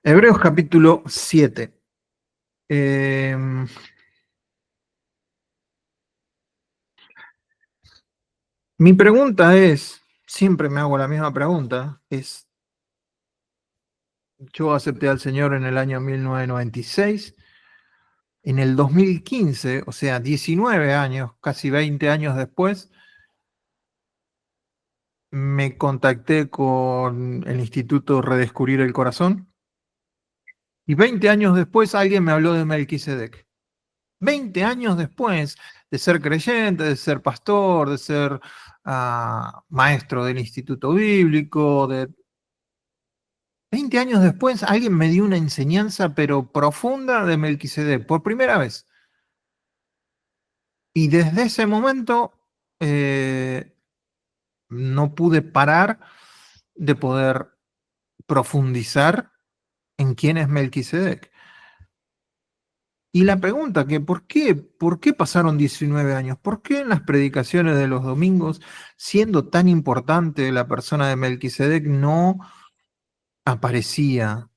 Hebreos capítulo 7. Em, Mi pregunta es, siempre me hago la misma pregunta, yo acepté al Señor en el año 1996, en el 2015, o sea, 19 años, casi 20 años después, me contacté con el Instituto Redescubrir el Corazón y 20 años después alguien me habló de Melquisedec. 20 años después de ser creyente, de ser pastor, de ser maestro del Instituto Bíblico, 20 años después alguien me dio una enseñanza pero profunda de Melquisedec, por primera vez. Y desde ese momento eh, no pude parar de poder profundizar en quién es Melquisedec. Y la pregunta que, ¿por qué pasaron 19 años? ¿Por qué en las predicaciones de los domingos, siendo tan importante la persona de Melquisedec, no aparecía?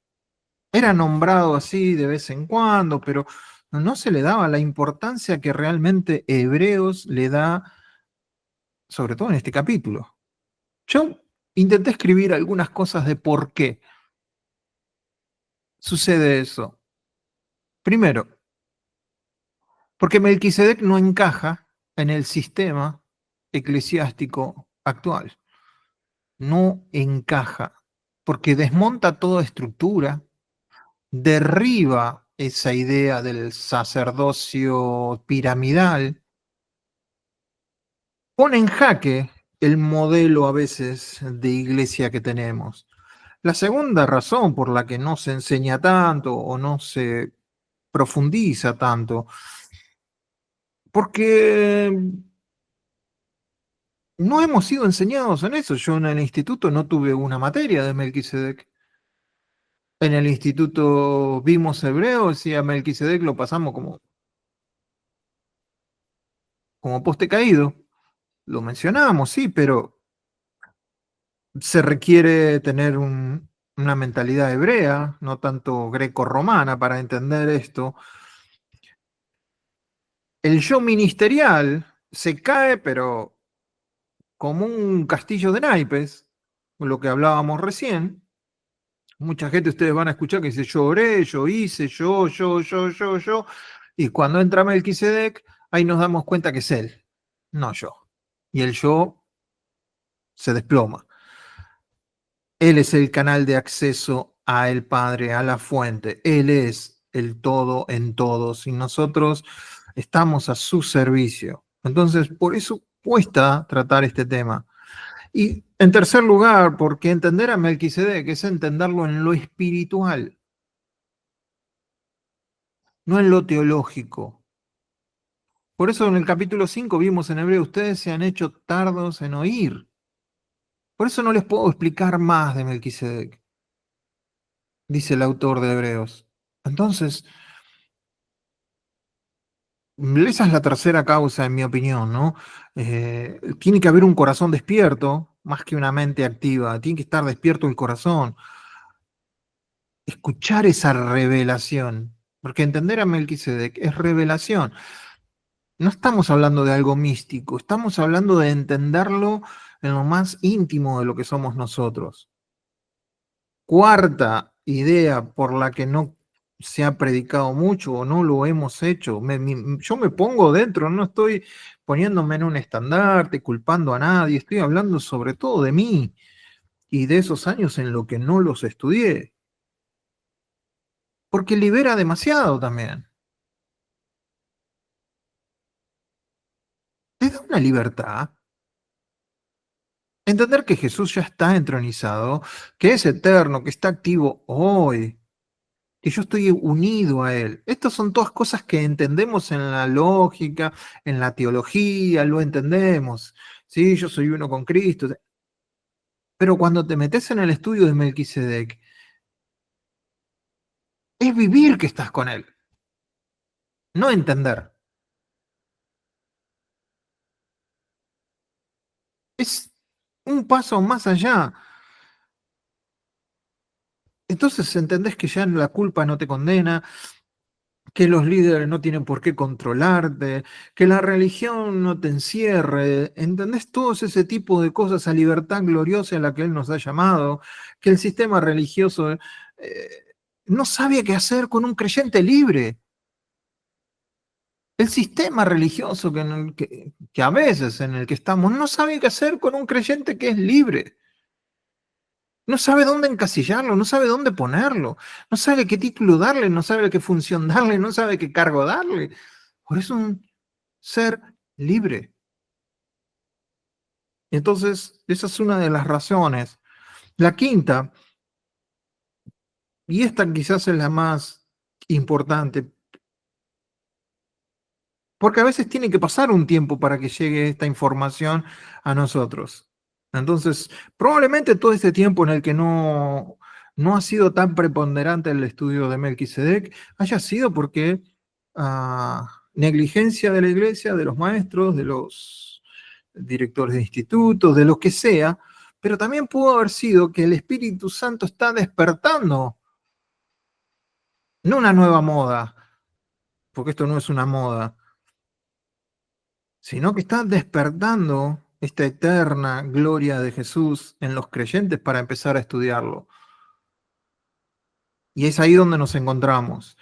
Era nombrado así de vez en cuando, pero no se le daba la importancia que realmente Hebreos le da, sobre todo en este capítulo. Yo intenté escribir algunas cosas de por qué sucede eso. Primero, porque Melquisedec no encaja en el sistema eclesiástico actual. No encaja, porque desmonta toda estructura, derriba esa idea del sacerdocio piramidal, pone en jaque el modelo a veces de iglesia que tenemos. La segunda razón por la que no se enseña tanto o no se profundiza tanto, porque no hemos sido enseñados en eso. Yo en el instituto no tuve una materia de Melquisedec. En el instituto vimos hebreos y a Melquisedec lo pasamos como poste caído. Lo mencionamos, sí, pero se requiere tener una mentalidad hebrea, no tanto greco-romana, para entender esto. El yo ministerial se cae, pero como un castillo de naipes, lo que hablábamos recién. Mucha gente ustedes van a escuchar que dice yo oré, yo hice, yo. Y cuando entra Melquisedec, ahí nos damos cuenta que es él, no yo. Y el yo se desploma. Él es el canal de acceso a el Padre, a la fuente. Él es el todo en todos y nosotros estamos a su servicio. Entonces, por eso cuesta tratar este tema. Y en tercer lugar, porque entender a Melquisedec es entenderlo en lo espiritual, no en lo teológico. Por eso en el capítulo 5 vimos en Hebreo, ustedes se han hecho tardos en oír. Por eso no les puedo explicar más de Melquisedec, dice el autor de Hebreos. Entonces, esa es la tercera causa, en mi opinión, ¿no? Tiene que haber un corazón despierto, más que una mente activa. Tiene que estar despierto el corazón. Escuchar esa revelación. Porque entender a Melquisedec es revelación. No estamos hablando de algo místico, estamos hablando de entenderlo en lo más íntimo de lo que somos nosotros. Cuarta idea por la que no se ha predicado mucho o no lo hemos hecho. Yo me pongo dentro, no estoy poniéndome en un estandarte, culpando a nadie, estoy hablando sobre todo de mí y de esos años en lo que no los estudié, porque libera demasiado también. Te da una libertad. Entender que Jesús ya está entronizado, que es eterno, que está activo hoy, que yo estoy unido a Él. Estas son todas cosas que entendemos en la lógica, en la teología, lo entendemos. Sí, yo soy uno con Cristo. Pero cuando te metes en el estudio de Melquisedec, es vivir que estás con Él, no entender. Es un paso más allá. Entonces entendés que ya la culpa no te condena, que los líderes no tienen por qué controlarte, que la religión no te encierre, ¿entendés? Todo ese tipo de cosas, a libertad gloriosa a la que Él nos ha llamado, que el sistema religioso no sabe qué hacer con un creyente libre. El sistema religioso que a veces en el que estamos no sabe qué hacer con un creyente que es libre. No sabe dónde encasillarlo, no sabe dónde ponerlo, no sabe qué título darle, no sabe qué función darle, no sabe qué cargo darle. Por eso es un ser libre. Entonces, esa es una de las razones. La quinta, y esta quizás es la más importante, porque a veces tiene que pasar un tiempo para que llegue esta información a nosotros. Entonces, probablemente todo este tiempo en el que no ha sido tan preponderante el estudio de Melquisedec haya sido porque negligencia de la iglesia, de los maestros, de los directores de institutos, de lo que sea, pero también pudo haber sido que el Espíritu Santo está despertando, no una nueva moda, porque esto no es una moda, sino que está despertando esta eterna gloria de Jesús en los creyentes para empezar a estudiarlo. Y es ahí donde nos encontramos.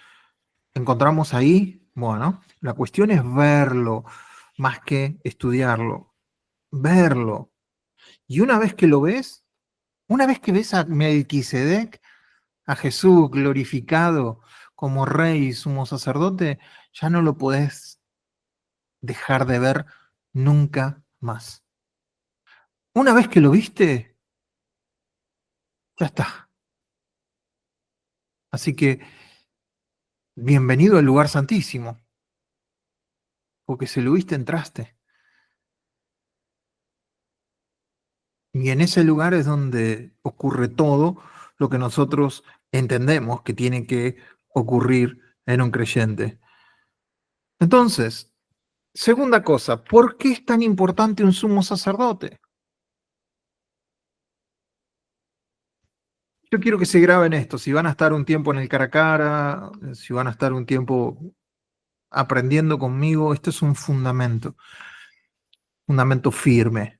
¿Encontramos ahí? Bueno, la cuestión es verlo más que estudiarlo. Verlo. Y una vez que lo ves, una vez que ves a Melquisedec, a Jesús glorificado como rey y sumo sacerdote, ya no lo podés dejar de ver nunca más. Una vez que lo viste, ya está. Así que bienvenido al lugar santísimo, porque si lo viste entraste. Y en ese lugar es donde ocurre todo lo que nosotros entendemos que tiene que ocurrir en un creyente. Entonces, segunda cosa, ¿por qué es tan importante un sumo sacerdote? Yo quiero que se graben esto, si van a estar un tiempo en el cara a cara, si van a estar un tiempo aprendiendo conmigo, esto es un fundamento firme.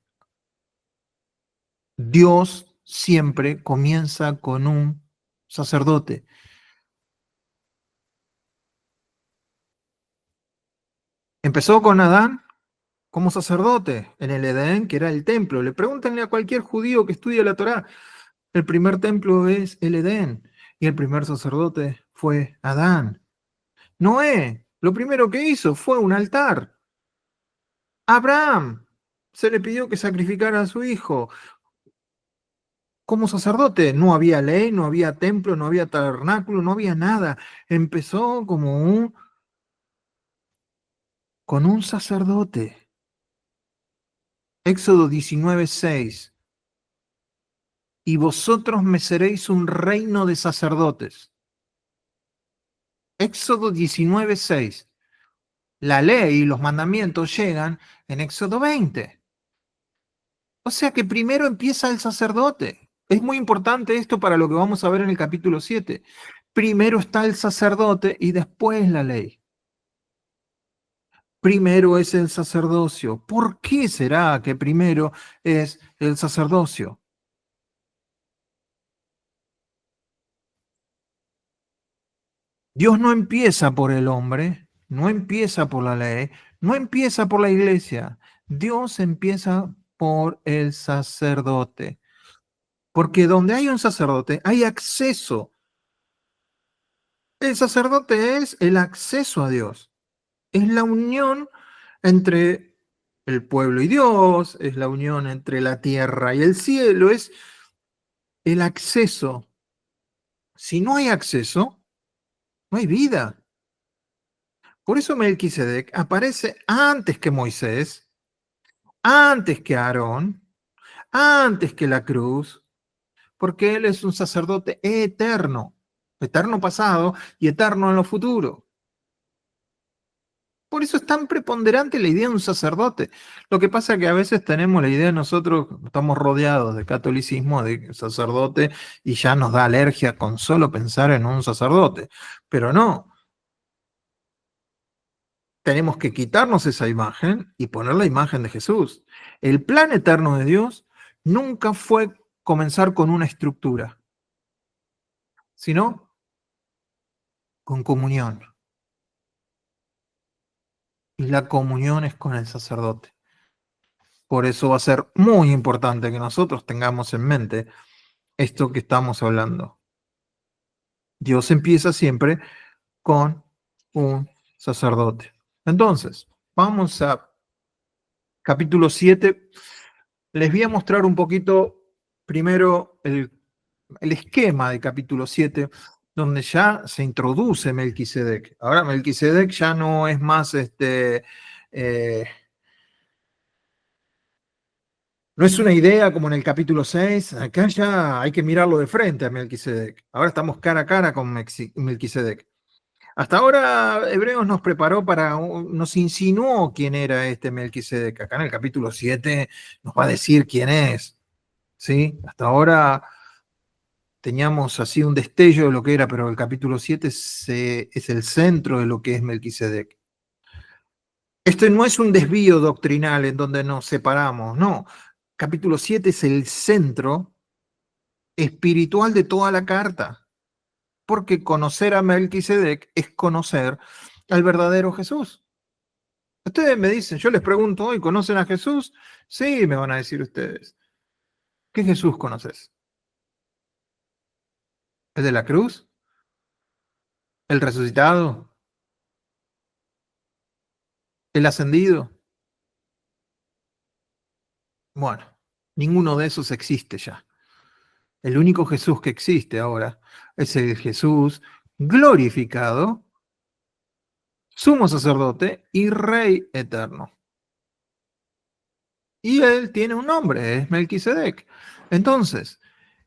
Dios siempre comienza con un sacerdote. Empezó con Adán como sacerdote en el Edén, que era el templo. Le pregúntenle a cualquier judío que estudie la Torá. El primer templo es el Edén y el primer sacerdote fue Adán. Noé, lo primero que hizo fue un altar. Abraham, se le pidió que sacrificara a su hijo. Como sacerdote, no había ley, no había templo, no había tabernáculo, no había nada. Empezó con un sacerdote. Éxodo 19:6. Y vosotros me seréis un reino de sacerdotes. Éxodo 19:6. La ley y los mandamientos llegan en Éxodo 20. O sea que primero empieza el sacerdote. Es muy importante esto para lo que vamos a ver en el capítulo 7. Primero está el sacerdote y después la ley. Primero es el sacerdocio. ¿Por qué será que primero es el sacerdocio? Dios no empieza por el hombre, no empieza por la ley, no empieza por la iglesia. Dios empieza por el sacerdote. Porque donde hay un sacerdote hay acceso. El sacerdote es el acceso a Dios. Es la unión entre el pueblo y Dios, es la unión entre la tierra y el cielo, es el acceso. Si no hay acceso, no hay vida. Por eso Melquisedec aparece antes que Moisés, antes que Aarón, antes que la cruz, porque él es un sacerdote eterno, eterno pasado y eterno en lo futuro. Por eso es tan preponderante la idea de un sacerdote. Lo que pasa es que a veces tenemos la idea, nosotros estamos rodeados de catolicismo, de sacerdote, y ya nos da alergia con solo pensar en un sacerdote. Pero no, tenemos que quitarnos esa imagen y poner la imagen de Jesús. El plan eterno de Dios nunca fue comenzar con una estructura, sino con comunión. Y la comunión es con el sacerdote. Por eso va a ser muy importante que nosotros tengamos en mente esto que estamos hablando. Dios empieza siempre con un sacerdote. Entonces, vamos a capítulo 7. Les voy a mostrar un poquito primero el esquema de capítulo 7, donde ya se introduce Melquisedec. Ahora Melquisedec ya no es más eh, no es una idea como en el capítulo 6. Acá ya hay que mirarlo de frente a Melquisedec. Ahora estamos cara a cara con Melquisedec. Hasta ahora Hebreos nos preparó nos insinuó quién era este Melquisedec. Acá en el capítulo 7 nos va a decir quién es. ¿Sí? Hasta ahora teníamos así un destello de lo que era, pero el capítulo 7 es el centro de lo que es Melquisedec. Este no es un desvío doctrinal en donde nos separamos, no. Capítulo 7 es el centro espiritual de toda la carta, porque conocer a Melquisedec es conocer al verdadero Jesús. Ustedes me dicen, yo les pregunto hoy, ¿conocen a Jesús? Sí, me van a decir ustedes. ¿Qué Jesús conoces? ¿El de la cruz? ¿El resucitado? ¿El ascendido? Bueno, ninguno de esos existe ya. El único Jesús que existe ahora es el Jesús glorificado, sumo sacerdote y rey eterno. Y él tiene un nombre, es Melquisedec. Entonces,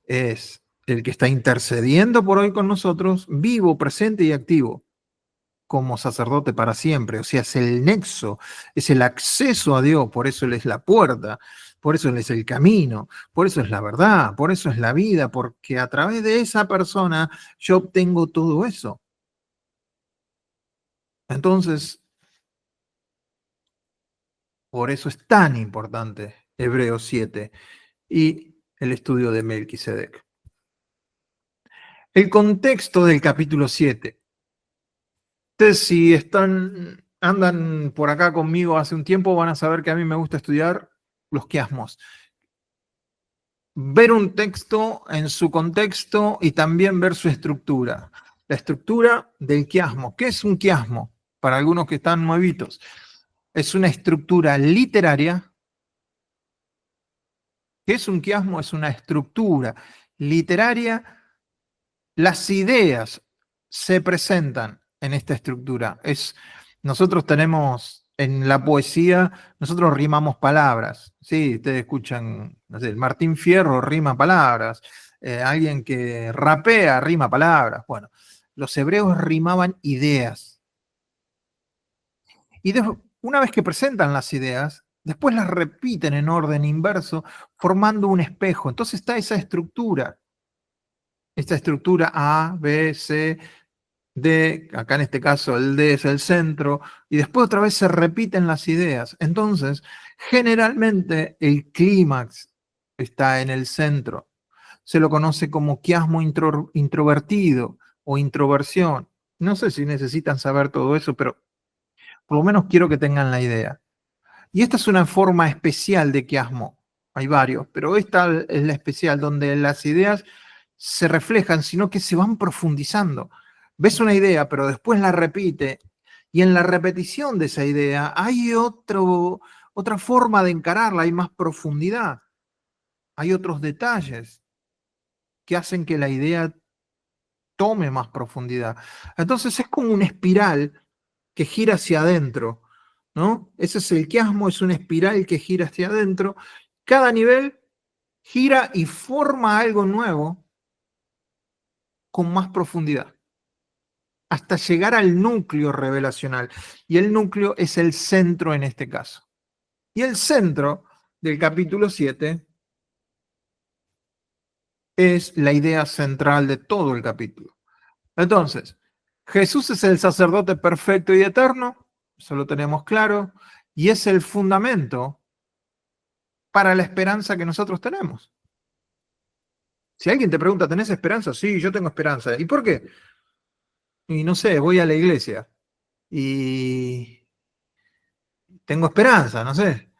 es el que está intercediendo por hoy con nosotros, vivo, presente y activo, como sacerdote para siempre. O sea, es el nexo, es el acceso a Dios, por eso Él es la puerta, por eso Él es el camino, por eso es la verdad, por eso es la vida, porque a través de esa persona yo obtengo todo eso. Entonces, por eso es tan importante Hebreos 7 y el estudio de Melquisedec. El contexto del capítulo 7. Ustedes si andan por acá conmigo hace un tiempo van a saber que a mí me gusta estudiar los quiasmos. Ver un texto en su contexto y también ver su estructura. La estructura del quiasmo. ¿Qué es un quiasmo? Para algunos que están nuevitos. Es una estructura literaria. ¿Qué es un quiasmo? Es una estructura literaria. Las ideas se presentan en esta estructura. Nosotros tenemos en la poesía, nosotros rimamos palabras. Sí, ustedes escuchan, no sé, Martín Fierro rima palabras, alguien que rapea rima palabras. Bueno, los hebreos rimaban ideas. Y una vez que presentan las ideas, después las repiten en orden inverso, formando un espejo. Entonces está esa estructura. Esta estructura A, B, C, D, acá en este caso el D es el centro, y después otra vez se repiten las ideas. Entonces, generalmente el clímax está en el centro. Se lo conoce como quiasmo introvertido o introversión. No sé si necesitan saber todo eso, pero por lo menos quiero que tengan la idea. Y esta es una forma especial de quiasmo. Hay varios, pero esta es la especial, donde las ideas se reflejan, sino que se van profundizando. Ves una idea, pero después la repite, y en la repetición de esa idea hay otra forma de encararla, hay más profundidad, hay otros detalles que hacen que la idea tome más profundidad. Entonces es como una espiral que gira hacia adentro, ¿no? Ese es el quiasmo, es una espiral que gira hacia adentro. Cada nivel gira y forma algo nuevo con más profundidad. hasta llegar al núcleo revelacional. Y el núcleo es el centro en este caso. Y el centro del capítulo 7 es la idea central de todo el capítulo. Entonces, Jesús es el sacerdote perfecto y eterno, eso lo tenemos claro, y es el fundamento para la esperanza que nosotros tenemos. Si alguien te pregunta, ¿tenés esperanza? Sí, yo tengo esperanza. ¿Y por qué? Y no sé, voy a la iglesia y tengo esperanza, no sé.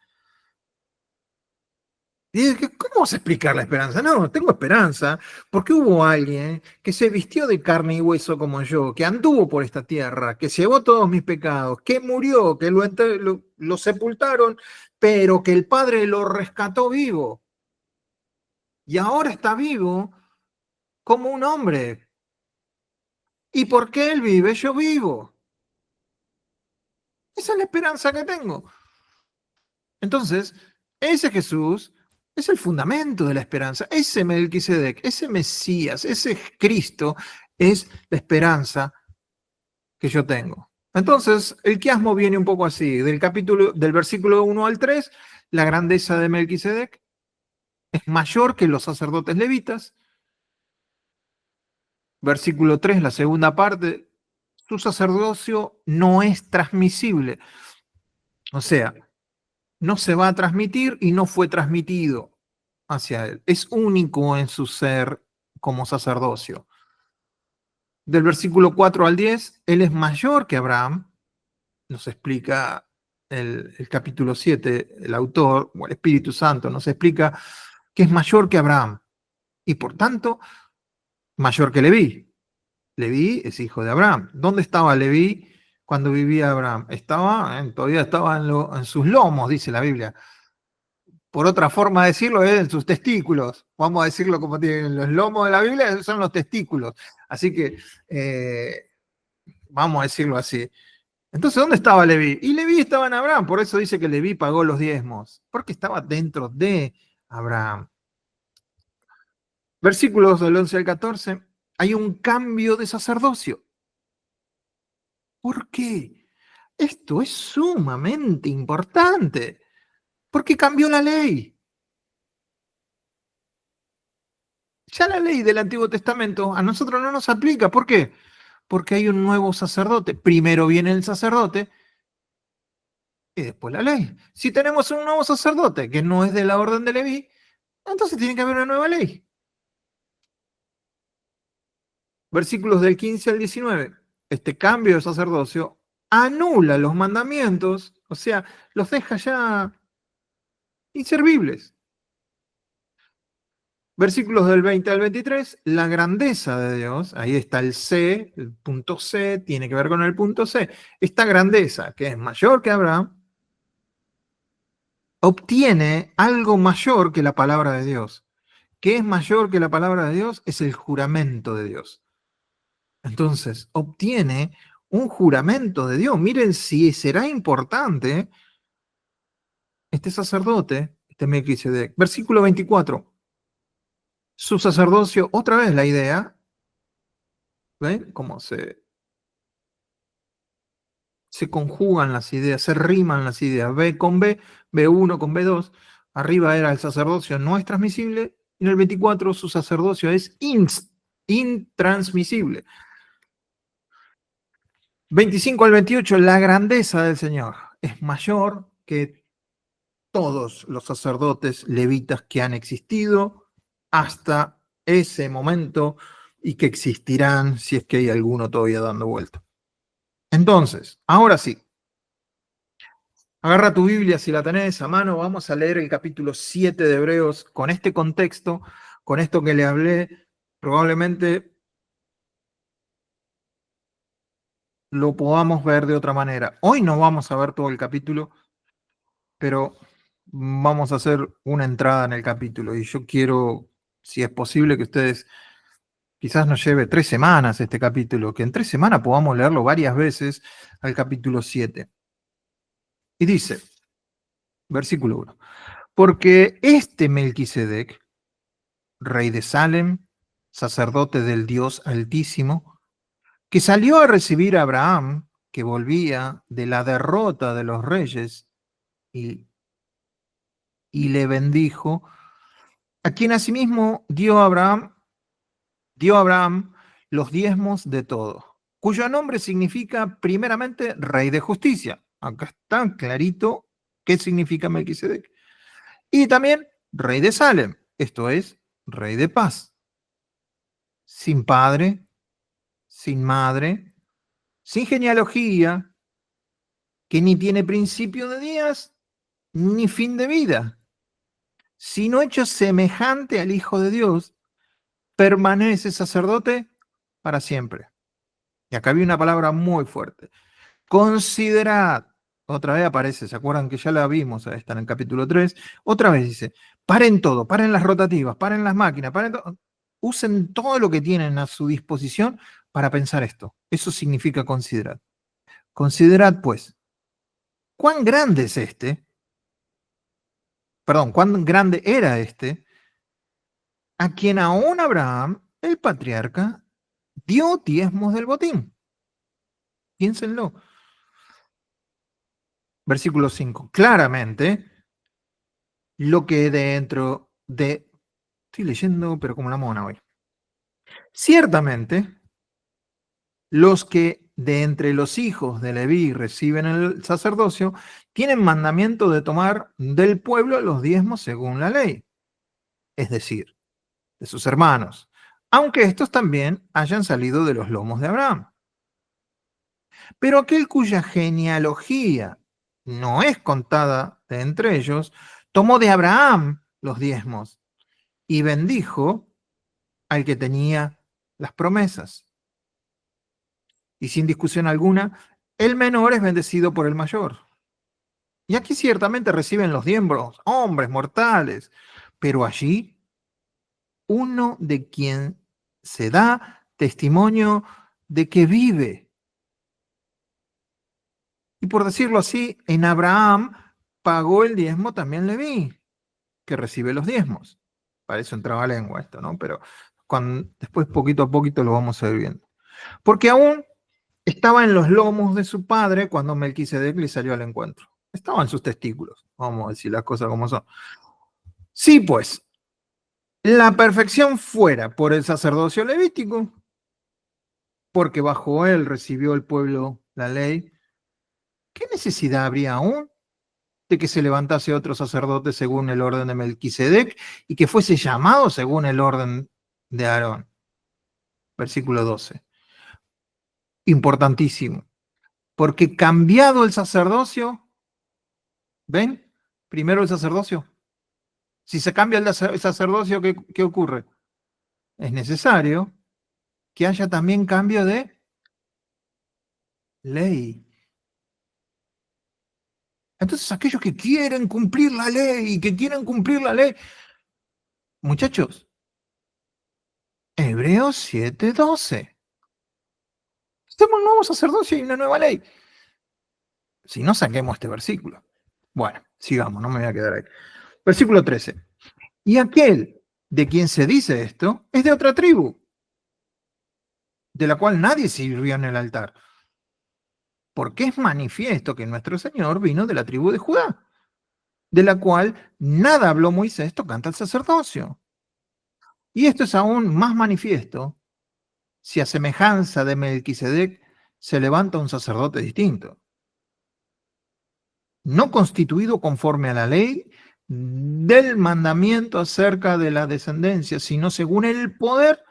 Y ¿cómo vas a explicar la esperanza? No, tengo esperanza porque hubo alguien que se vistió de carne y hueso como yo, que anduvo por esta tierra, que llevó todos mis pecados, que murió, que lo sepultaron, pero que el Padre lo rescató vivo. Y ahora está vivo como un hombre. ¿Y porque Él vive, yo vivo? Esa es la esperanza que tengo. Entonces, ese Jesús es el fundamento de la esperanza. Ese Melquisedec, ese Mesías, ese Cristo es la esperanza que yo tengo. Entonces, el quiasmo viene un poco así, del versículo 1 al 3, la grandeza de Melquisedec es mayor que los sacerdotes levitas. Versículo 3, la segunda parte, su sacerdocio no es transmisible. O sea, no se va a transmitir y no fue transmitido hacia él. Es único en su ser como sacerdocio. Del versículo 4 al 10, él es mayor que Abraham, nos explica el capítulo 7, el autor, o el Espíritu Santo, nos explica que es mayor que Abraham y por tanto mayor que Leví. Leví es hijo de Abraham. ¿Dónde estaba Leví cuando vivía Abraham? Todavía estaba en sus lomos, dice la Biblia. Por otra forma de decirlo, es en sus testículos. Vamos a decirlo como tienen los lomos de la Biblia, son los testículos. Así que vamos a decirlo así. Entonces, ¿dónde estaba Leví? Y Leví estaba en Abraham, por eso dice que Leví pagó los diezmos, porque estaba dentro de Abraham. Versículos del 11 al 14, hay un cambio de sacerdocio. ¿Por qué? Esto es sumamente importante, porque cambió la ley. Ya la ley del Antiguo Testamento a nosotros no nos aplica. ¿Por qué? Porque hay un nuevo sacerdote. Primero viene el sacerdote y después la ley. Si tenemos un nuevo sacerdote que no es de la orden de Leví, entonces tiene que haber una nueva ley. Versículos del 15 al 19. Este cambio de sacerdocio anula los mandamientos, o sea, los deja ya inservibles. Versículos del 20 al 23, la grandeza de Dios, ahí está el C, el punto C, tiene que ver con el punto C. Esta grandeza, que es mayor que Abraham, obtiene algo mayor que la palabra de Dios. ¿Qué es mayor que la palabra de Dios? Es el juramento de Dios. Entonces, obtiene un juramento de Dios. Miren si será importante este sacerdote, este Melquisedec. Versículo 24. Su sacerdocio, otra vez la idea, ¿ven? Cómo se conjugan las ideas, se riman las ideas. B con B, B1 con B2. Arriba era el sacerdocio no es transmisible. Y en el 24 su sacerdocio es intransmisible. 25 al 28, la grandeza del Señor es mayor que todos los sacerdotes levitas que han existido hasta ese momento y que existirán si es que hay alguno todavía dando vuelta. Entonces, ahora sí, agarra tu Biblia si la tenés a mano, vamos a leer el capítulo 7 de Hebreos con este contexto, con esto que le hablé, probablemente lo podamos ver de otra manera. Hoy no vamos a ver todo el capítulo, pero vamos a hacer una entrada en el capítulo y yo quiero, si es posible, que ustedes quizás nos lleve 3 semanas este capítulo, que en 3 semanas podamos leerlo varias veces al capítulo 7. Y dice, versículo 1, porque este Melquisedec, rey de Salem, sacerdote del Dios Altísimo, que salió a recibir a Abraham, que volvía de la derrota de los reyes, y, y le bendijo, a quien asimismo dio a Abraham los diezmos de todo, cuyo nombre significa primeramente Rey de Justicia. Acá está clarito qué significa Melquisedec. Y también Rey de Salem, esto es, Rey de Paz, sin padre, sin madre, sin genealogía, que ni tiene principio de días ni fin de vida, sino hecho semejante al Hijo de Dios, permanece sacerdote para siempre. Y acá había una palabra muy fuerte. Considerad, otra vez aparece, ¿se acuerdan que ya la vimos? Está en el capítulo 3. Otra vez dice, paren todo, paren las rotativas, paren las máquinas, paren todo. Usen todo lo que tienen a su disposición para pensar esto. Eso significa considerar. Considerad, pues, cuán grande es cuán grande era a quien aún Abraham, el patriarca, dio diezmos del botín. Piénsenlo. Versículo 5. Claramente, lo que dentro de... Estoy leyendo, pero como la mona hoy. Ciertamente, los que de entre los hijos de Leví reciben el sacerdocio, tienen mandamiento de tomar del pueblo los diezmos según la ley, es decir, de sus hermanos, aunque estos también hayan salido de los lomos de Abraham. Pero aquel cuya genealogía no es contada de entre ellos, tomó de Abraham los diezmos y bendijo al que tenía las promesas. Y sin discusión alguna, el menor es bendecido por el mayor. Y aquí ciertamente reciben los diezmos hombres mortales, pero allí uno de quien se da testimonio de que vive. Y por decirlo así, en Abraham pagó el diezmo también Leví, que recibe los diezmos. Para eso entraba lengua esto, ¿no? Pero después poquito a poquito lo vamos a ir viendo. Porque aún estaba en los lomos de su padre cuando Melquisedec le salió al encuentro. Estaba en sus testículos, vamos a decir las cosas como son. Sí, pues, la perfección fuera por el sacerdocio levítico, porque bajo él recibió el pueblo la ley, ¿qué necesidad habría aún de que se levantase otro sacerdote según el orden de Melquisedec y que fuese llamado según el orden de Aarón? Versículo 12. Importantísimo. Porque cambiado el sacerdocio, ¿ven? Primero el sacerdocio. Si se cambia el sacerdocio, ¿qué ocurre? Es necesario que haya también cambio de ley. Entonces, aquellos que quieren cumplir la ley, muchachos, Hebreos 7:12. Estamos en un nuevo sacerdocio y una nueva ley. Si no, saquemos este versículo. Bueno, sigamos, no me voy a quedar ahí. Versículo 13. Y aquel de quien se dice esto es de otra tribu, de la cual nadie sirvió en el altar. Porque es manifiesto que nuestro Señor vino de la tribu de Judá, de la cual nada habló Moisés tocante al sacerdocio. Y esto es aún más manifiesto si a semejanza de Melquisedec se levanta un sacerdote distinto, no constituido conforme a la ley del mandamiento acerca de la descendencia, sino según el poder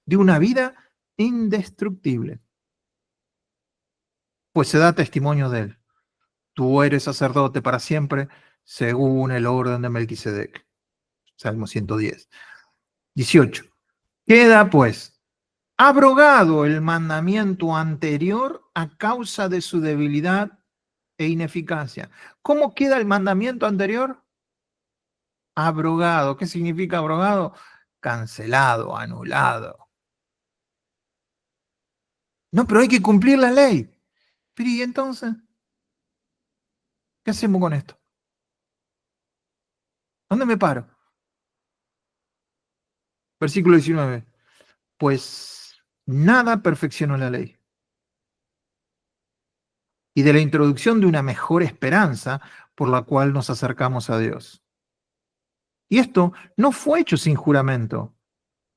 de una vida indestructible. Pues se da testimonio de él. Tú eres sacerdote para siempre, según el orden de Melquisedec. Salmo 110. 18. Queda pues abrogado el mandamiento anterior a causa de su debilidad e ineficacia. ¿Cómo queda el mandamiento anterior? Abrogado. ¿Qué significa abrogado? Cancelado, anulado. No, pero hay que cumplir la ley. Pero ¿y entonces? ¿Qué hacemos con esto? ¿Dónde me paro? Versículo 19. Pues nada perfeccionó la ley, y de la introducción de una mejor esperanza por la cual nos acercamos a Dios. Y esto no fue hecho sin juramento,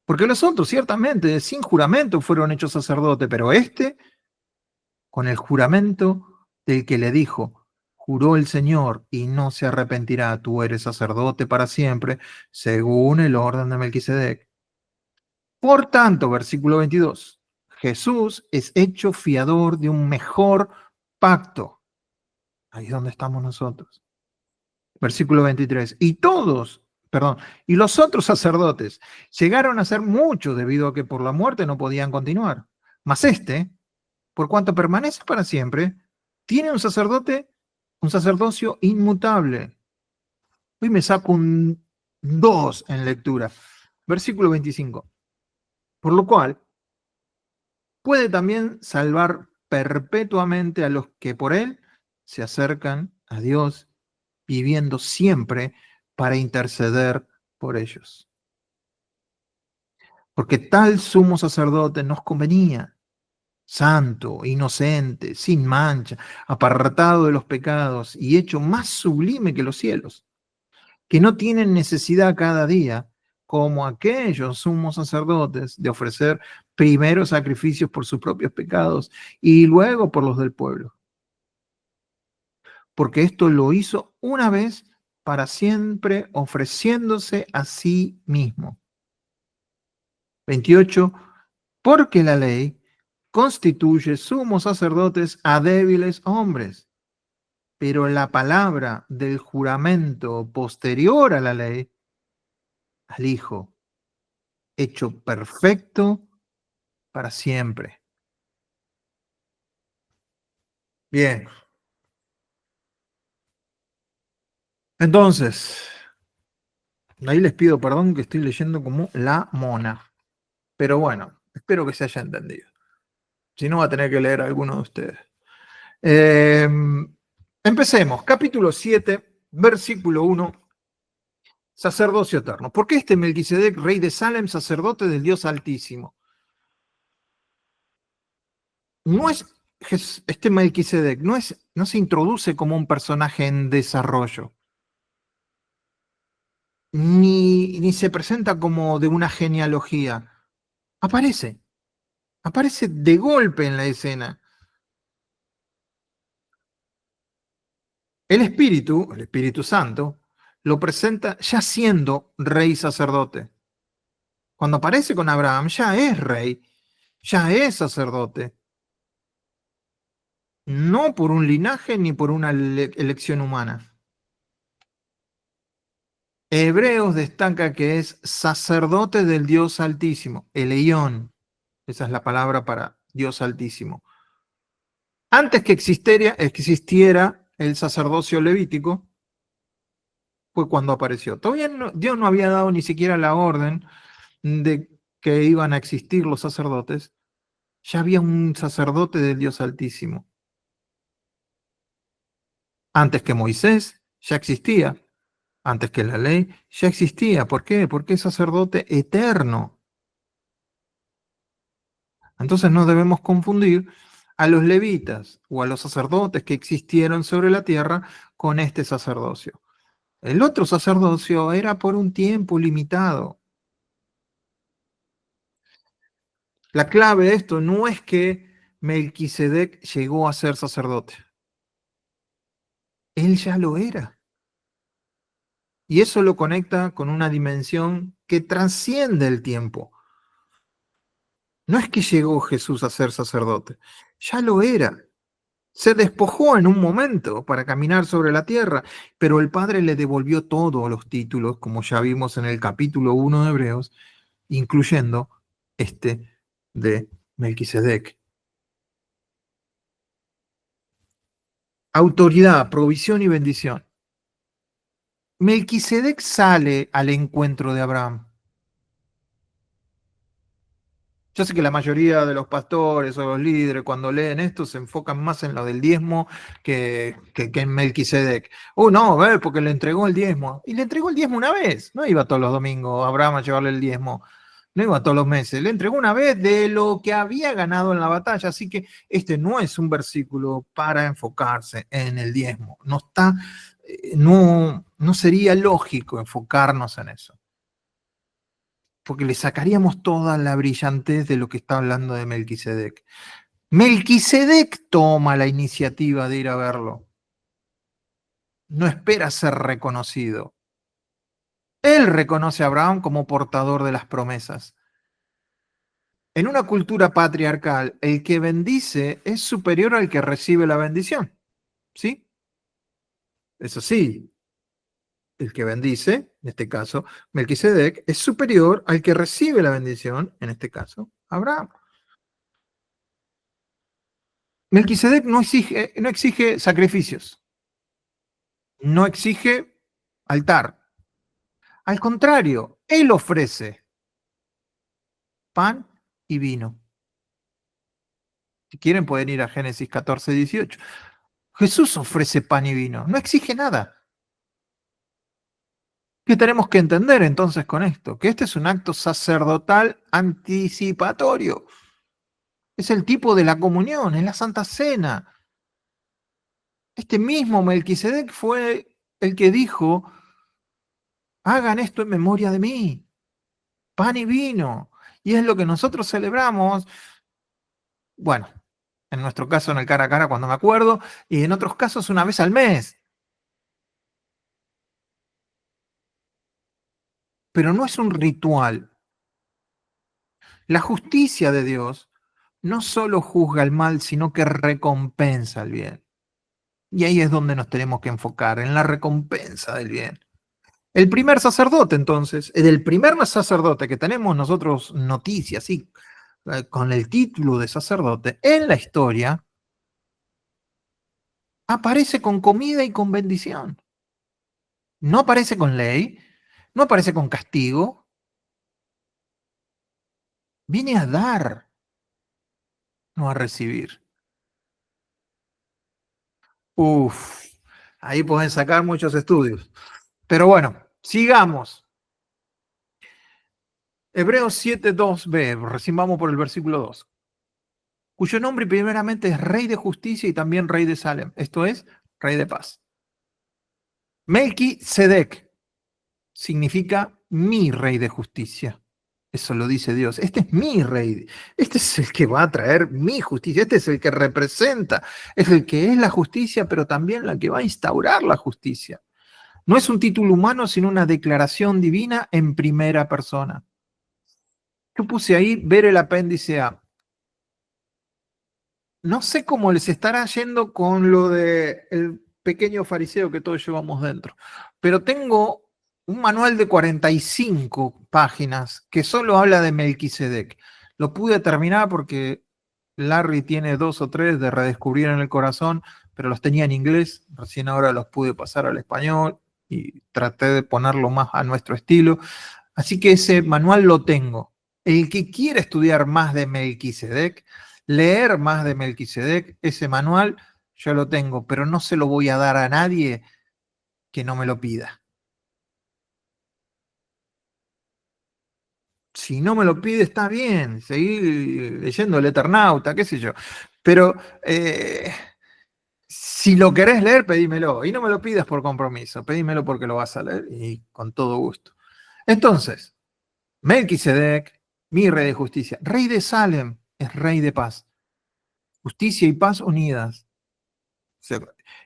porque los otros ciertamente sin juramento fueron hechos sacerdotes, pero este con el juramento del que le dijo, juró el Señor y no se arrepentirá, tú eres sacerdote para siempre, según el orden de Melquisedec. Por tanto, versículo 22, Jesús es hecho fiador de un mejor pacto. Ahí es donde estamos nosotros. Versículo 23, y los otros sacerdotes llegaron a ser muchos debido a que por la muerte no podían continuar. Mas este, por cuanto permanece para siempre, tiene un sacerdocio inmutable. Hoy me saco un 2 en lectura. Versículo 25. Por lo cual, puede también salvar perpetuamente a los que por él se acercan a Dios, viviendo siempre para interceder por ellos. Porque tal sumo sacerdote nos convenía, santo, inocente, sin mancha, apartado de los pecados y hecho más sublime que los cielos, que no tienen necesidad cada día, como aquellos sumos sacerdotes, de ofrecer primero sacrificios por sus propios pecados y luego por los del pueblo. Porque esto lo hizo una vez para siempre, ofreciéndose a sí mismo. 28. Porque la ley constituye sumos sacerdotes a débiles hombres, pero la palabra del juramento posterior a la ley, al Hijo, hecho perfecto para siempre. Bien. Entonces, ahí les pido perdón que estoy leyendo como la mona. Pero bueno, espero que se haya entendido. Si no, va a tener que leer alguno de ustedes. Empecemos. Capítulo 7, versículo 1. Sacerdocio eterno. ¿Por qué este Melquisedec, rey de Salem, sacerdote del Dios Altísimo? No es este Melquisedec, no se introduce como un personaje en desarrollo, ni se presenta como de una genealogía. Aparece de golpe en la escena. El Espíritu Santo, lo presenta ya siendo rey sacerdote. Cuando aparece con Abraham, ya es rey, ya es sacerdote. No por un linaje ni por una elección humana. Hebreos destaca que es sacerdote del Dios Altísimo, Eleión. Esa es la palabra para Dios Altísimo. Antes que existiera el sacerdocio levítico, fue cuando apareció. Todavía Dios no había dado ni siquiera la orden de que iban a existir los sacerdotes. Ya había un sacerdote del Dios Altísimo. Antes que Moisés ya existía. Antes que la ley ya existía. ¿Por qué? Porque es sacerdote eterno. Entonces no debemos confundir a los levitas o a los sacerdotes que existieron sobre la tierra con este sacerdocio. El otro sacerdocio era por un tiempo limitado. La clave de esto no es que Melquisedec llegó a ser sacerdote. Él ya lo era. Y eso lo conecta con una dimensión que trasciende el tiempo. No es que llegó Jesús a ser sacerdote, ya lo era. Se despojó en un momento para caminar sobre la tierra, pero el Padre le devolvió todos los títulos, como ya vimos en el capítulo 1 de Hebreos, incluyendo este de Melquisedec. Autoridad, provisión y bendición. Melquisedec sale al encuentro de Abraham. Yo sé que la mayoría de los pastores o los líderes cuando leen esto se enfocan más en lo del diezmo que en Melquisedec. No, porque le entregó el diezmo. Y le entregó el diezmo una vez. No iba todos los domingos Abraham a llevarle el diezmo. No iba todos los meses, le entregó una vez de lo que había ganado en la batalla, así que este no es un versículo para enfocarse en el diezmo. No está, no sería lógico enfocarnos en eso, porque le sacaríamos toda la brillantez de lo que está hablando de Melquisedec. Melquisedec toma la iniciativa de ir a verlo. No espera ser reconocido. Él reconoce a Abraham como portador de las promesas. En una cultura patriarcal, el que bendice es superior al que recibe la bendición. ¿Sí? Eso sí, el que bendice, en este caso, Melquisedec, es superior al que recibe la bendición, en este caso, Abraham. Melquisedec no exige sacrificios, no exige altar. Al contrario, él ofrece pan y vino. Si quieren pueden ir a Génesis 14, 18. Jesús ofrece pan y vino, no exige nada. ¿Qué tenemos que entender entonces con esto? Que este es un acto sacerdotal anticipatorio. Es el tipo de la comunión, es la Santa Cena. Este mismo Melquisedec fue el que dijo, hagan esto en memoria de mí, pan y vino. Y es lo que nosotros celebramos, bueno, en nuestro caso en el cara a cara cuando me acuerdo, y en otros casos una vez al mes. Pero no es un ritual. La justicia de Dios no solo juzga el mal, sino que recompensa el bien. Y ahí es donde nos tenemos que enfocar, en la recompensa del bien. El primer sacerdote, entonces, del primer sacerdote que tenemos nosotros noticias, sí, con el título de sacerdote, en la historia, aparece con comida y con bendición. No aparece con ley, no aparece con castigo, viene a dar, no a recibir. Uf, ahí pueden sacar muchos estudios. Pero bueno, sigamos. Hebreos 7:2b, recién vamos por el versículo 2, cuyo nombre primeramente es Rey de Justicia y también Rey de Salem, esto es, Rey de Paz. Melquisedec significa mi Rey de Justicia. Eso lo dice Dios. Este es mi rey. Este es el que va a traer mi justicia. Este es el que representa. Es el que es la justicia, pero también la que va a instaurar la justicia. No es un título humano, sino una declaración divina en primera persona. Yo puse ahí ver el apéndice A. No sé cómo les estará yendo con lo del pequeño fariseo que todos llevamos dentro, pero tengo un manual de 45 páginas que solo habla de Melquisedec. Lo pude terminar porque Larry tiene 2 o 3 de redescubrir en el corazón, pero los tenía en inglés, recién ahora los pude pasar al español y traté de ponerlo más a nuestro estilo. Así que ese manual lo tengo. El que quiera estudiar más de Melquisedec, leer más de Melquisedec, ese manual yo lo tengo, pero no se lo voy a dar a nadie que no me lo pida. Si no me lo pide, está bien, seguir leyendo el Eternauta, qué sé yo. Pero si lo querés leer, pedímelo. Y no me lo pidas por compromiso, pedímelo porque lo vas a leer y con todo gusto. Entonces, Melquisedec, mi rey de justicia. Rey de Salem es rey de paz. Justicia y paz unidas. O sea,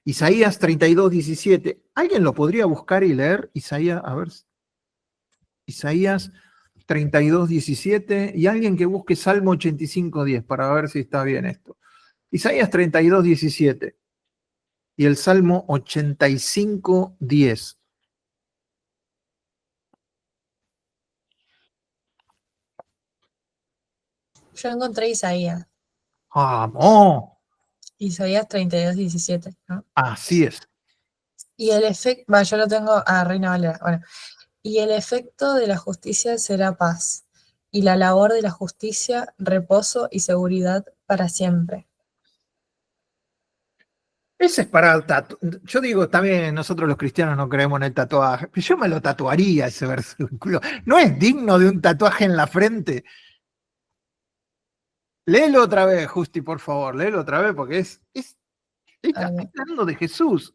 Isaías 32:17. ¿Alguien lo podría buscar y leer? Isaías, a ver. Isaías 32:17. Y alguien que busque Salmo 85:10 para ver si está bien esto. Isaías 32:17 y el Salmo 85:10. Yo encontré Isaías. ¡Vamos! Isaías 32:17, ¿no? Así es. Y el efecto, yo lo tengo a Reina Valera. Bueno, y el efecto de la justicia será paz, y la labor de la justicia, reposo y seguridad para siempre. Ese es para tatuar. Yo digo, está bien, nosotros los cristianos no creemos en el tatuaje, pero yo me lo tatuaría ese versículo. ¿No es digno de un tatuaje en la frente? Léelo otra vez, Justi, por favor, léelo otra vez, porque está hablando de Jesús,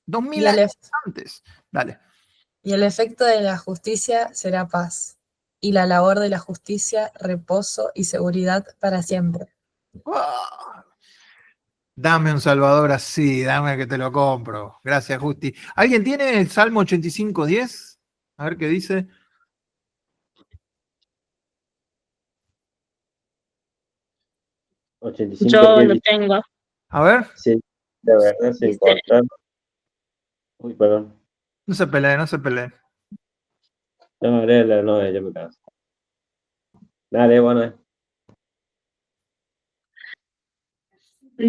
2000 Y el, años ef- antes. Dale. y el efecto de la justicia será paz, y la labor de la justicia, reposo y seguridad para siempre. ¡Wow! Dame un Salvador así, dame que te lo compro. Gracias, Justi. ¿Alguien tiene el Salmo 85:10? A ver qué dice. Yo 85:10 lo dice, tengo. A ver, sí, la verdad se Dice, encontraron. Uy, perdón. no se pelee, no se pelee. No, léela, no, ya me canso. Dale, bueno.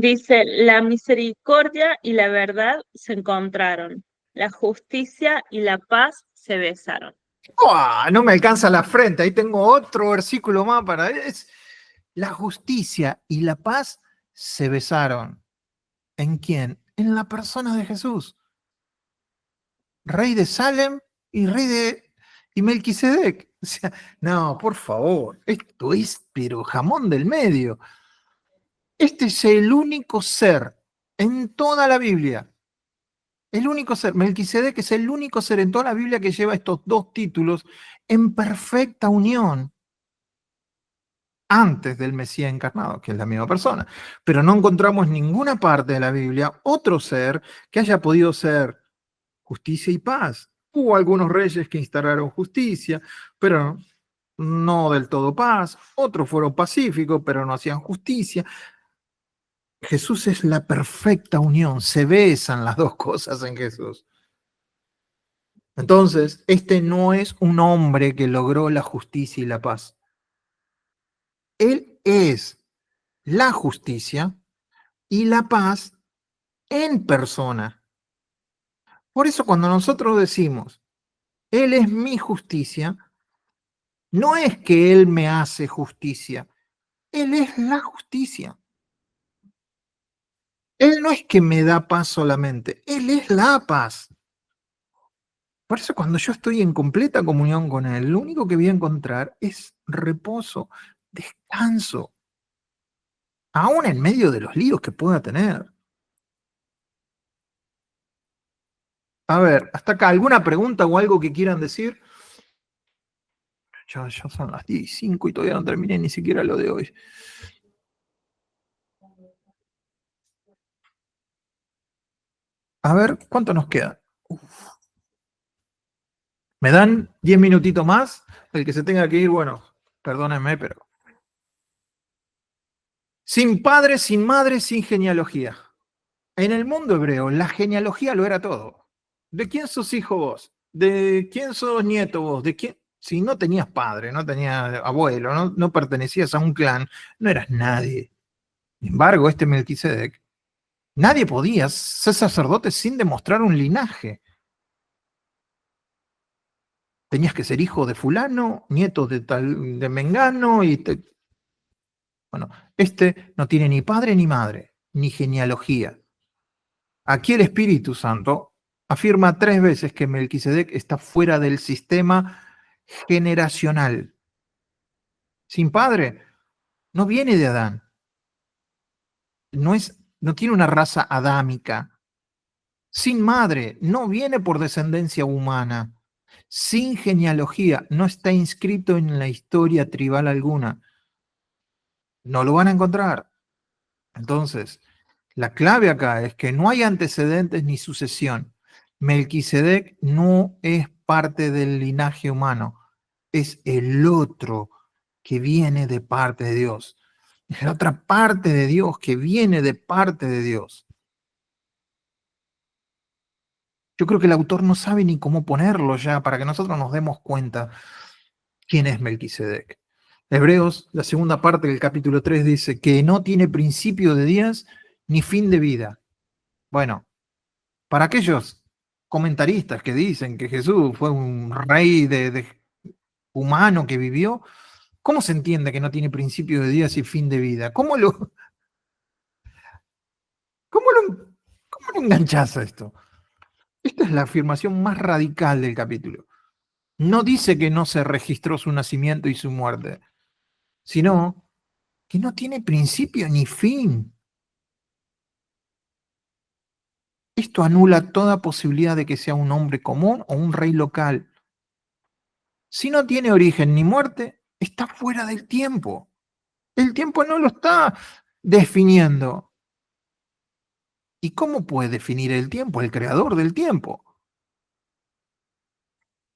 dice, la misericordia y la verdad se encontraron, la justicia y la paz se besaron. ¡Uah! No me alcanza la frente, ahí tengo otro versículo más para... La justicia y la paz se besaron. ¿En quién? En la persona de Jesús. Rey de Salem y rey de... y Melquisedec. O sea, no, por favor, esto es pero jamón del medio. Este es el único ser en toda la Biblia. El único ser, Melquisedec es el único ser en toda la Biblia que lleva estos dos títulos en perfecta unión antes del Mesías encarnado, que es la misma persona. Pero no encontramos en ninguna parte de la Biblia otro ser que haya podido ser justicia y paz. Hubo algunos reyes que instalaron justicia, pero no del todo paz. Otros fueron pacíficos, pero no hacían justicia. Jesús es la perfecta unión, se besan las dos cosas en Jesús. Entonces, este no es un hombre que logró la justicia y la paz. Él es la justicia y la paz en persona. Por eso cuando nosotros decimos, Él es mi justicia, no es que Él me hace justicia, Él es la justicia. Él no es que me da paz solamente, Él es la paz. Por eso cuando yo estoy en completa comunión con Él, lo único que voy a encontrar es reposo, descanso, aún en medio de los líos que pueda tener. A ver, hasta acá, ¿alguna pregunta o algo que quieran decir? Ya son las 10:05 y todavía no terminé ni siquiera lo de hoy. A ver, ¿cuánto nos queda? ¿Me dan 10 minutitos más? El que se tenga que ir, bueno, perdónenme, pero... Sin padre, sin madre, sin genealogía. En el mundo hebreo, la genealogía lo era todo. ¿De quién sos hijo vos? ¿De quién sos nieto vos? ¿De quién? Si no tenías padre, no tenías abuelo, no pertenecías a un clan, no eras nadie. Sin embargo, este Melquisedec, nadie podía ser sacerdote sin demostrar un linaje. Tenías que ser hijo de fulano, nieto de tal, de Mengano, bueno, este no tiene ni padre ni madre, ni genealogía. Aquí el Espíritu Santo afirma 3 veces que Melquisedec está fuera del sistema generacional. Sin padre, no viene de Adán. No tiene una raza adámica. Sin madre, no viene por descendencia humana. Sin genealogía, no está inscrito en la historia tribal alguna. No lo van a encontrar. Entonces, la clave acá es que no hay antecedentes ni sucesión. Melquisedec no es parte del linaje humano, es el otro que viene de parte de Dios. Es la otra parte de Dios que viene de parte de Dios. Yo creo que el autor no sabe ni cómo ponerlo ya para que nosotros nos demos cuenta quién es Melquisedec. Hebreos, la segunda parte del capítulo 3 dice que no tiene principio de días ni fin de vida. Bueno, para aquellos comentaristas que dicen que Jesús fue un rey humano que vivió, ¿cómo se entiende que no tiene principio de días y fin de vida? ¿Cómo lo ¿Cómo no enganchás a esto? Esta es la afirmación más radical del capítulo. No dice que no se registró su nacimiento y su muerte, sino que no tiene principio ni fin. Esto anula toda posibilidad de que sea un hombre común o un rey local. Si no tiene origen ni muerte, está fuera del tiempo. El tiempo no lo está definiendo. ¿Y cómo puede definir el tiempo? El creador del tiempo.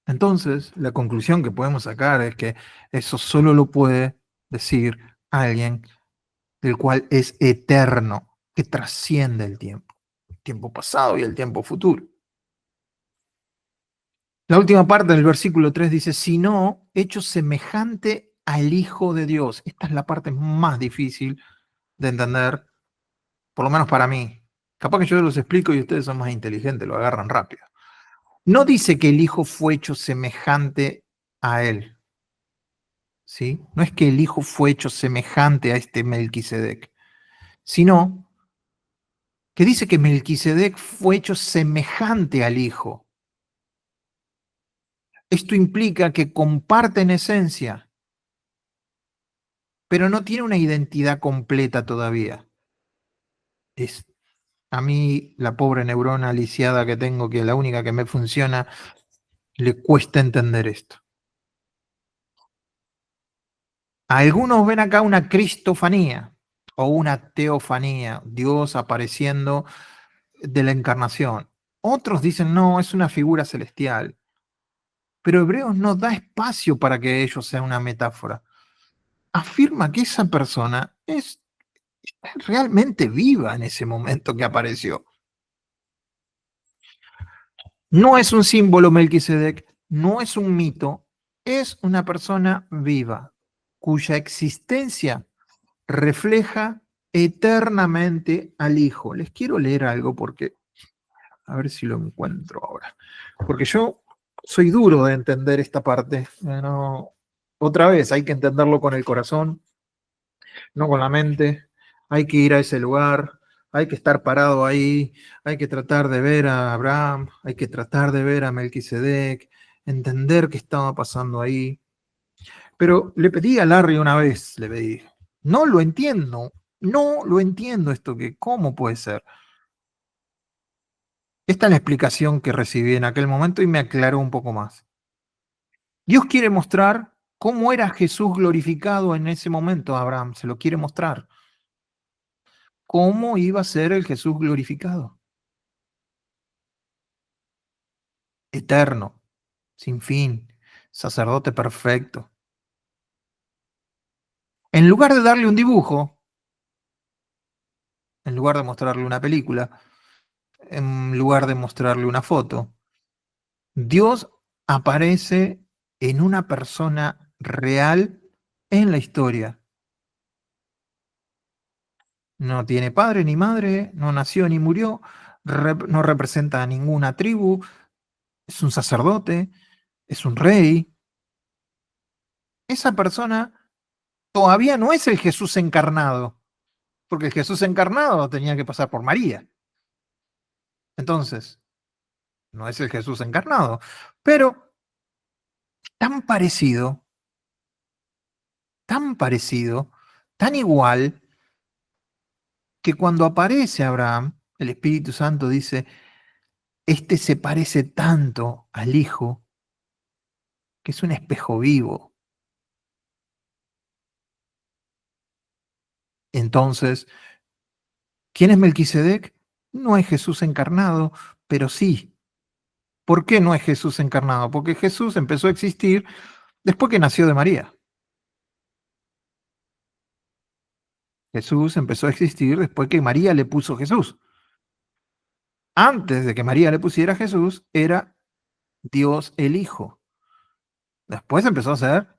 Entonces, la conclusión que podemos sacar es que eso solo lo puede decir alguien del cual es eterno, que trasciende el tiempo pasado y el tiempo futuro. La última parte del versículo 3 dice, sino hecho semejante al Hijo de Dios. Esta es la parte más difícil de entender, por lo menos para mí. Capaz que yo los explico y ustedes son más inteligentes, lo agarran rápido. No dice que el Hijo fue hecho semejante a él. ¿Sí? No es que el Hijo fue hecho semejante a este Melquisedec, sino que dice que Melquisedec fue hecho semejante al Hijo. Esto implica que comparten esencia, pero no tiene una identidad completa todavía. Es a mí, la pobre neurona lisiada que tengo, que es la única que me funciona, le cuesta entender esto. Algunos ven acá una cristofanía o una teofanía, Dios apareciendo de la encarnación. Otros dicen, no, es una figura celestial. Pero Hebreos no da espacio para que ello sea una metáfora. Afirma que esa persona es realmente viva en ese momento que apareció. No es un símbolo Melquisedec, no es un mito, es una persona viva, cuya existencia refleja eternamente al Hijo. Les quiero leer algo porque, a ver si lo encuentro ahora, porque yo soy duro de entender esta parte. No, otra vez, hay que entenderlo con el corazón, no con la mente. Hay que ir a ese lugar, hay que estar parado ahí, hay que tratar de ver a Abraham, hay que tratar de ver a Melquisedec, entender qué estaba pasando ahí. Pero le pedí a Larry una vez, le pedí, no lo entiendo, no lo entiendo esto, que cómo puede ser. Esta es la explicación que recibí en aquel momento y me aclaró un poco más. Dios quiere mostrar cómo era Jesús glorificado en ese momento a Abraham, se lo quiere mostrar. ¿Cómo iba a ser el Jesús glorificado? Eterno, sin fin, sacerdote perfecto. En lugar de darle un dibujo, en lugar de mostrarle una película, en lugar de mostrarle una foto, Dios aparece en una persona real en la historia. No tiene padre ni madre, no nació ni murió, no representa a ninguna tribu, es un sacerdote, es un rey. Esa persona todavía no es el Jesús encarnado, porque el Jesús encarnado tenía que pasar por María. Entonces, no es el Jesús encarnado, pero tan parecido, tan igual, que cuando aparece Abraham, el Espíritu Santo dice, este se parece tanto al Hijo, que es un espejo vivo. Entonces, ¿quién es Melquisedec? No es Jesús encarnado, pero sí. ¿Por qué no es Jesús encarnado? Porque Jesús empezó a existir después que nació de María. Jesús empezó a existir después que María le puso Jesús. Antes de que María le pusiera Jesús, era Dios el Hijo. Después empezó a ser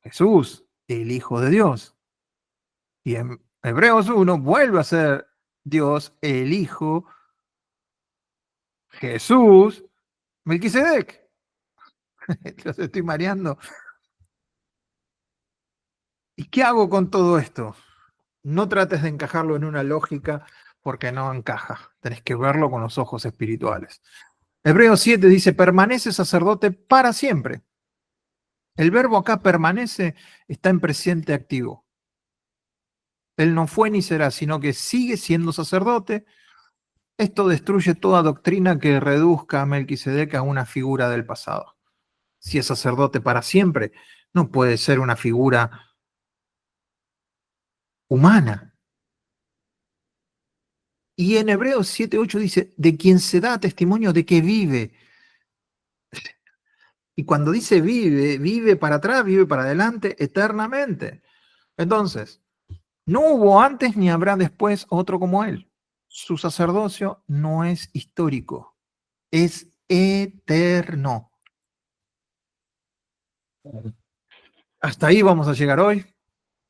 Jesús, el Hijo de Dios. Y en Hebreos 1 vuelve a ser Dios el Hijo, Jesús, Melquisedec. Los estoy mareando. ¿Y qué hago con todo esto? No trates de encajarlo en una lógica, porque no encaja. Tenés que verlo con los ojos espirituales. Hebreos 7 dice, permanece sacerdote para siempre. El verbo acá permanece está en presente activo. Él no fue ni será, sino que sigue siendo sacerdote. Esto destruye toda doctrina que reduzca a Melquisedec a una figura del pasado. Si es sacerdote para siempre, no puede ser una figura humana. Y en Hebreos 7:8 dice, de quien se da testimonio de que vive. Y cuando dice vive, vive para atrás, vive para adelante, eternamente. Entonces, no hubo antes ni habrá después otro como él. Su sacerdocio no es histórico, es eterno. Hasta ahí vamos a llegar hoy.